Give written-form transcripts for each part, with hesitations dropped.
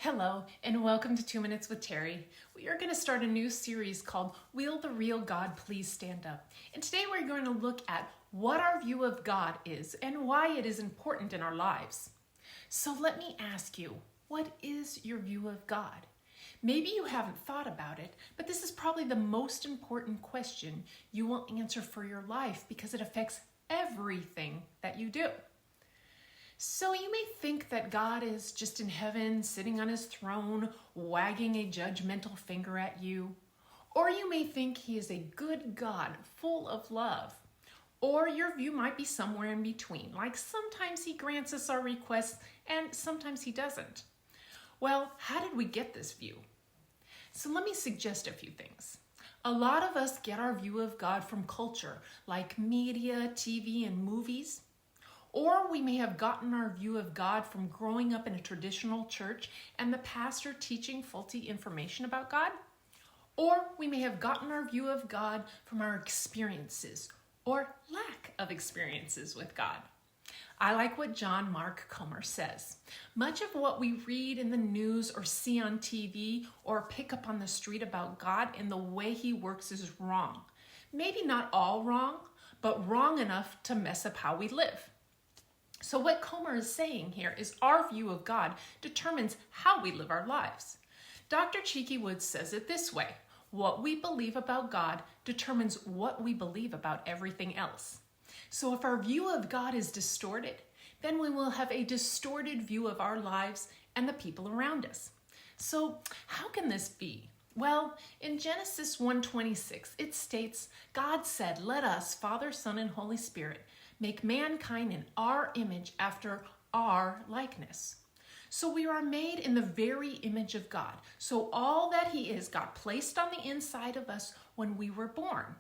Hello, and welcome to 2 Minutes with Terry. We are going to start a new series called Will the Real God Please Stand Up? And today we're going to look at what our view of God is and why it is important in our lives. So let me ask you, what is your view of God? Maybe you haven't thought about it, but this is probably the most important question you will answer for your life because it affects everything that you do. So you may think that God is just in heaven, sitting on his throne, wagging a judgmental finger at you. Or you may think he is a good God, full of love. Or your view might be somewhere in between, like sometimes he grants us our requests and sometimes he doesn't. Well, how did we get this view? So let me suggest a few things. A lot of us get our view of God from culture, like media, TV, and movies. Or we may have gotten our view of God from growing up in a traditional church and the pastor teaching faulty information about God. Or we may have gotten our view of God from our experiences or lack of experiences with God. I like what John Mark Comer says. Much of what we read in the news or see on TV or pick up on the street about God and the way he works is wrong. Maybe not all wrong, but wrong enough to mess up how we live. So what Comer is saying here is our view of God determines how we live our lives. Dr. Cheeky Woods says it this way: what we believe about God determines what we believe about everything else. So if our view of God is distorted, then we will have a distorted view of our lives and the people around us. So how can this be? Well, in Genesis 1:26, it states, God said, "Let us, Father, Son, and Holy Spirit, make mankind in our image after our likeness." So we are made in the very image of God. So all that he is got placed on the inside of us when we were born.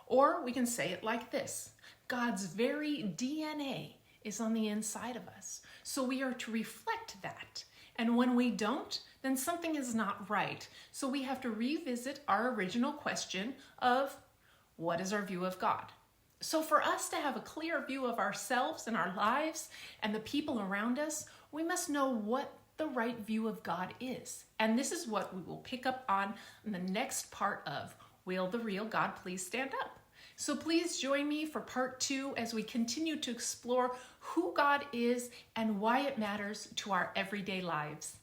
Or we can say it like this: God's very DNA is on the inside of us. So we are to reflect that. And when we don't, then something is not right. So we have to revisit our original question of what is our view of God? So for us to have a clear view of ourselves and our lives and the people around us, we must know what the right view of God is. And this is what we will pick up on in the next part of Will the Real God Please Stand Up? So please join me for part 2 as we continue to explore who God is and why it matters to our everyday lives.